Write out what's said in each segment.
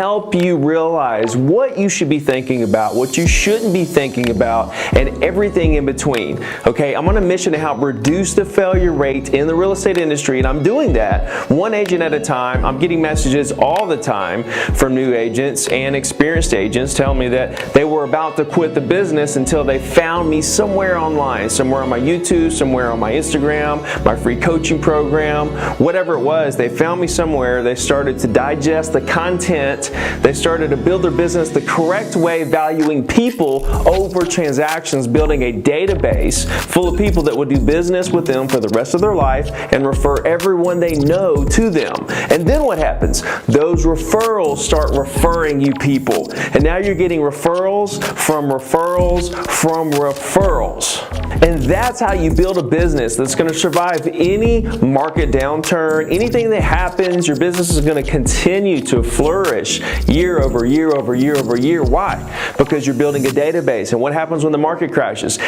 help you realize what you should be thinking about, what you shouldn't be thinking about, and everything in between. Okay, I'm on a mission to help reduce the failure rate in the real estate industry, and I'm doing that one agent at a time. I'm getting messages all the time from new agents and experienced agents telling me that they were about to quit the business until they found me somewhere online, somewhere on my YouTube, somewhere on my Instagram, my free coaching program, whatever it was. They found me somewhere. They started to digest the content. They started to build their business the correct way, valuing people over transactions, building a database full of people that would do business with them for the rest of their life and refer everyone they know to them. And then what happens? Those referrals start referring you people. And now you're getting referrals from referrals from referrals. And that's how you build a business that's going to survive any market downturn, anything that happens. Your business is going to continue to flourish year over year over year over year. Why? Because you're building a database. And what happens when the market crashes?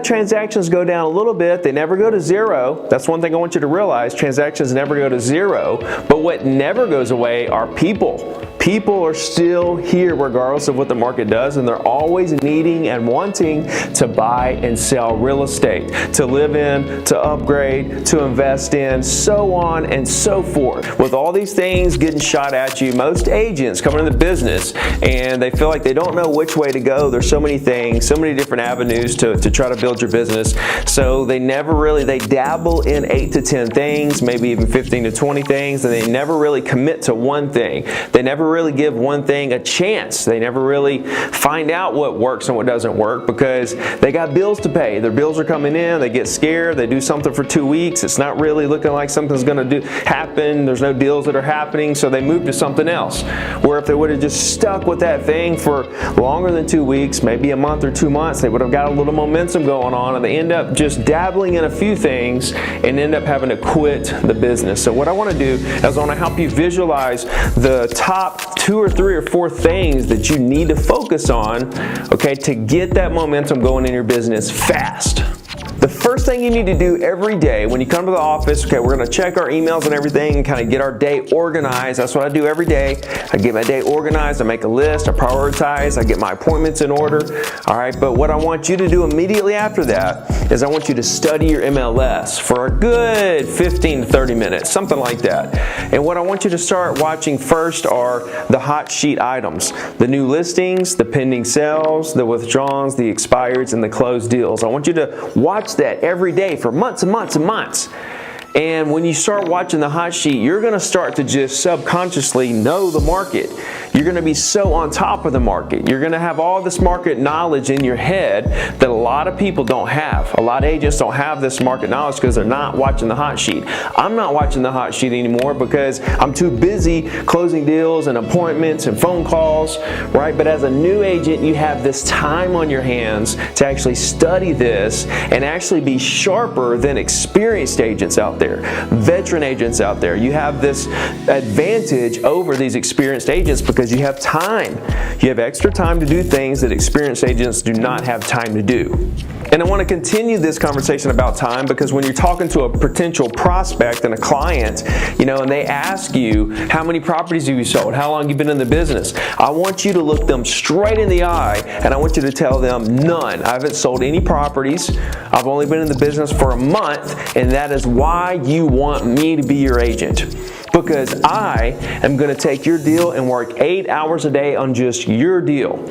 Transactions go down a little bit. They never go to zero. That's one thing I want you to realize. Transactions never go to zero. But what never goes away are people. People are still here regardless of what the market does, and they're always needing and wanting to buy and sell real estate, to live in, to upgrade, to invest in, so on and so forth. With all these things getting shot at you, most agents come into the business and they feel like they don't know which way to go. There's so many things, so many different avenues to try to build your business. So they dabble in 8 to 10 things, maybe even 15 to 20 things, and they never really commit to one thing. They never really give one thing a chance. They never really find out what works and what doesn't work because they got bills to pay. Their bills are coming in, they get scared, they do something for 2 weeks, it's not really looking like something's going to happen, there's no deals that are happening, so they move to something else. Where if they would have just stuck with that thing for longer than 2 weeks, maybe a month or 2 months, they would have got a little momentum going on, and they end up just dabbling in a few things and end up having to quit the business. So what I want to do is I want to help you visualize the top 2 or 3 or 4 things that you need to focus on, okay, to get that momentum going in your business fast. The first thing you need to do every day when you come to the office, okay, we're going to check our emails and everything and kind of get our day organized. That's what I do every day. I get my day organized, I make a list, I prioritize, I get my appointments in order. All right, but what I want you to do immediately after that is I want you to study your MLS for a good 15 to 30 minutes, something like that. And what I want you to start watching first are the hot sheet items, the new listings, the pending sales, the withdrawals, the expireds, and the closed deals. I want you to watch that every day for months and months and months. And when you start watching the hot sheet, you're going to start to just subconsciously know the market. You're going to be so on top of the market. You're going to have all this market knowledge in your head that a lot of people don't have. A lot of agents don't have this market knowledge because they're not watching the hot sheet. I'm not watching the hot sheet anymore because I'm too busy closing deals and appointments and phone calls, right? But as a new agent, you have this time on your hands to actually study this and actually be sharper than experienced agents out there, veteran agents out there. You have this advantage over these experienced agents because you have time. You have extra time to do things that experienced agents do not have time to do. And I want to continue this conversation about time because when you're talking to a potential prospect and a client, and they ask you, how many properties have you sold? How long have you been in the business? I want you to look them straight in the eye and I want you to tell them, none. I haven't sold any properties. I've only been in the business for a month, and that is why you want me to be your agent. Because I am going to take your deal and work 8 hours a day on just your deal.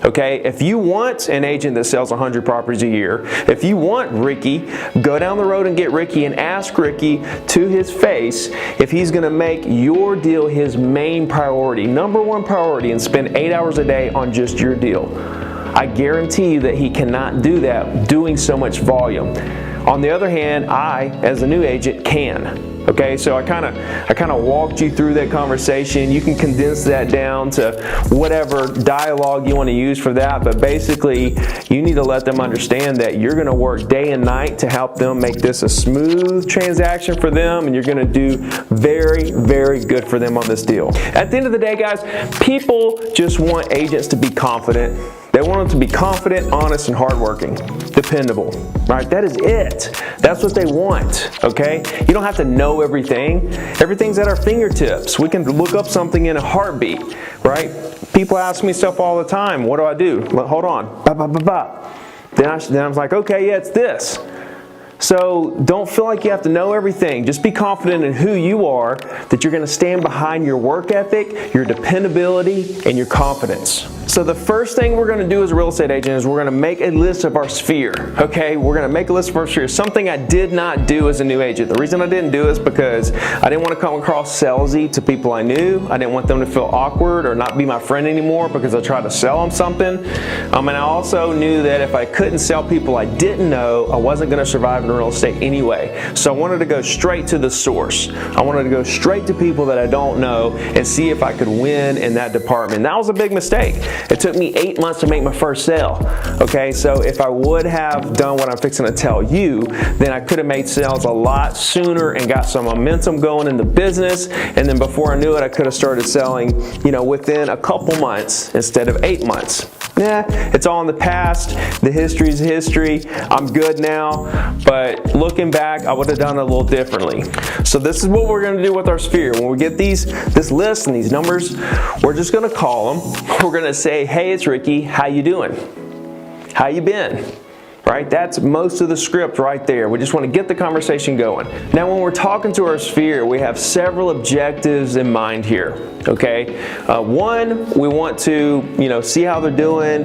Okay, if you want an agent that sells 100 properties a year, if you want Ricky, go down the road and get Ricky and ask Ricky to his face if he's going to make your deal his main priority, number one priority, and spend 8 hours a day on just your deal. I guarantee you that he cannot do that doing so much volume. On the other hand, I, as a new agent, can. Okay, so I kind of walked you through that conversation. You can condense that down to whatever dialogue you want to use for that, but basically you need to let them understand that you're going to work day and night to help them make this a smooth transaction for them, and you're going to do very, very good for them on this deal. At the end of the day, guys, people just want agents to be confident. They want them to be confident, honest, and hardworking, dependable, right? That is it. That's what they want, okay? You don't have to know everything. Everything's at our fingertips. We can look up something in a heartbeat, right? People ask me stuff all the time. What do I do? Hold on. Then I was like, okay, yeah, it's this. So don't feel like you have to know everything. Just be confident in who you are, that you're going to stand behind your work ethic, your dependability, and your confidence. So the first thing we're going to do as a real estate agent is we're going to make a list of our sphere, okay? We're going to make a list of our sphere. Something I did not do as a new agent. The reason I didn't do it is because I didn't want to come across salesy to people I knew. I didn't want them to feel awkward or not be my friend anymore because I tried to sell them something. And I also knew that if I couldn't sell people I didn't know, I wasn't going to survive in real estate anyway. So I wanted to go straight to the source. I wanted to go straight to people that I don't know and see if I could win in that department. That was a big mistake. It took me 8 months to make my first sale. Okay, so if I would have done what I'm fixing to tell you, then I could have made sales a lot sooner and got some momentum going in the business. And then before I knew it, I could have started selling, within a couple months instead of 8 months. Yeah, it's all in the past. The history's history. I'm good now. But looking back, I would have done it a little differently. So this is what we're going to do with our sphere. When we get this list and these numbers, we're just going to call them. We're going to say, hey, it's Ricky. How you doing? How you been? Right? That's most of the script right there. We just want to get the conversation going. Now, when we're talking to our sphere, we have several objectives in mind here. Okay? One, we want to, see how they're doing,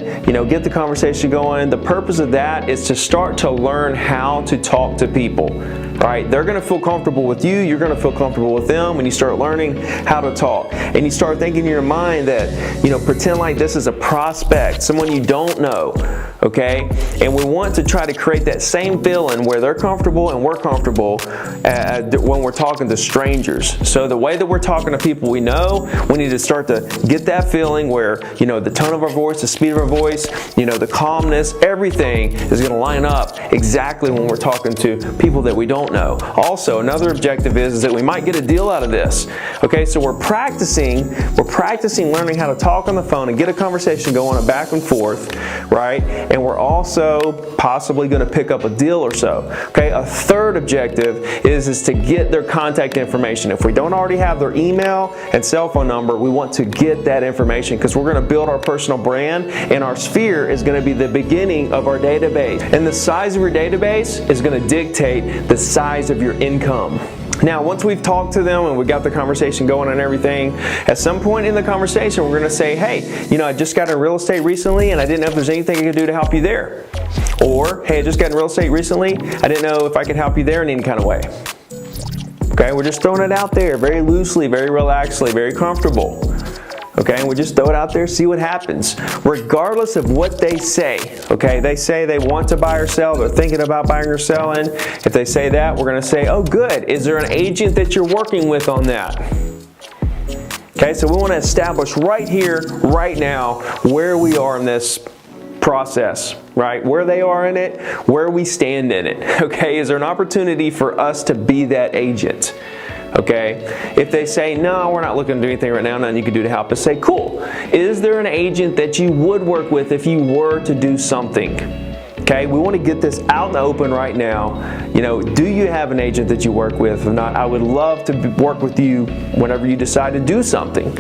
get the conversation going. The purpose of that is to start to learn how to talk to people. Right? They're going to feel comfortable with you. You're going to feel comfortable with them when you start learning how to talk. And you start thinking in your mind that, pretend like this is a prospect, someone you don't know. Okay? And we want to try to create that same feeling where they're comfortable and we're comfortable when we're talking to strangers. So the way that we're talking to people we know, we need to start to get that feeling where, the tone of our voice, the speed of our voice, the calmness, everything is going to line up exactly when we're talking to people that we don't know. Also, another objective is that we might get a deal out of this. Okay, so we're practicing learning how to talk on the phone and get a conversation going back and forth, right? And we're also possibly going to pick up a deal or so. Okay, a third objective is to get their contact information. If we don't already have their email and cell phone number, we want to get that information because we're going to build our personal brand, and our sphere is going to be the beginning of our database. And the size of your database is going to dictate the size of your income. Now, once we've talked to them and we got the conversation going and everything, at some point in the conversation, we're going to say, hey, I just got in real estate recently and I didn't know if there's anything I could do to help you there. Or, hey, I just got in real estate recently. I didn't know if I could help you there in any kind of way. Okay, we're just throwing it out there very loosely, very relaxedly, very comfortable. Okay, and we just throw it out there, see what happens. Regardless of what they say, okay, they say they want to buy or sell, they're thinking about buying or selling. If they say that, we're going to say, oh, good. Is there an agent that you're working with on that? Okay, so we want to establish right here, right now, where we are in this process, right? Where they are in it, where we stand in it. Okay, is there an opportunity for us to be that agent? Okay, if they say, no, we're not looking to do anything right now, nothing you can do to help us, say, cool. Is there an agent that you would work with if you were to do something? Okay, we want to get this out in the open right now. Do you have an agent that you work with? If not, I would love to work with you whenever you decide to do something.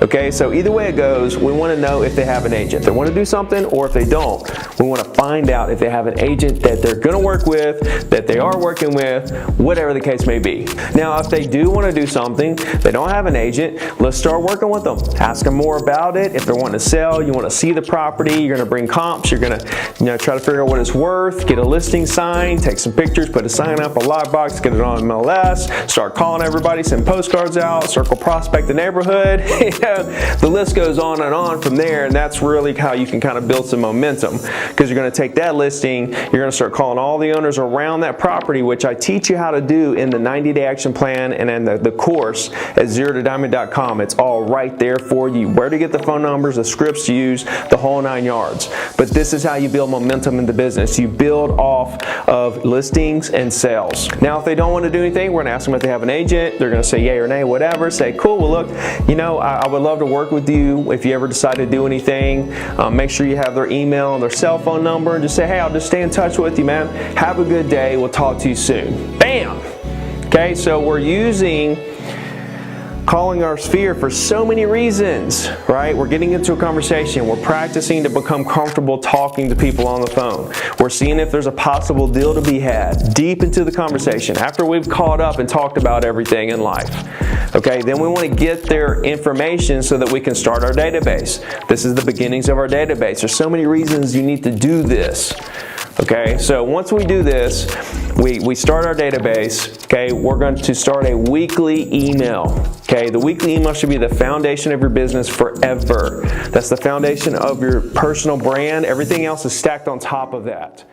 Okay, so either way it goes, we want to know if they have an agent. They want to do something, or if they don't, we want to find out if they have an agent that they're going to work with, that they are working with, whatever the case may be. Now, if they do want to do something, they don't have an agent, let's start working with them. Ask them more about it. If they're wanting to sell, you want to see the property, you're going to bring comps, you're going to try to figure out what it's worth, get a listing signed, take some pictures, put a sign up, a lockbox, get it on MLS, start calling everybody, send postcards out, circle prospect the neighborhood. The list goes on and on from there, and that's really how you can kind of build some momentum, because you're going to take that listing, you're going to start calling all the owners around that property, which I teach you how to do in the 90-day action plan and in the course at ZeroToDiamond.com. It's all right there for you. Where to get the phone numbers, the scripts to use, the whole 9 yards. But this is how you build momentum in the business. You build off of listings and sales. Now, if they don't want to do anything, we're going to ask them if they have an agent. They're going to say yay or nay, whatever. Say, cool, well, look, I would would love to work with you if you ever decide to do anything. Make sure you have their email and their cell phone number, and just say, hey, I'll just stay in touch with you, man. Have a good day. We'll talk to you soon. Bam! Okay, so we're using calling our sphere for so many reasons, right? We're getting into a conversation. We're practicing to become comfortable talking to people on the phone. We're seeing if there's a possible deal to be had deep into the conversation after we've caught up and talked about everything in life. Okay, then we want to get their information so that we can start our database. This is the beginnings of our database. There's so many reasons you need to do this. Okay, so once we do this, we start our database. Okay, we're going to start a weekly email. Okay, the weekly email should be the foundation of your business forever. That's the foundation of your personal brand. Everything else is stacked on top of that.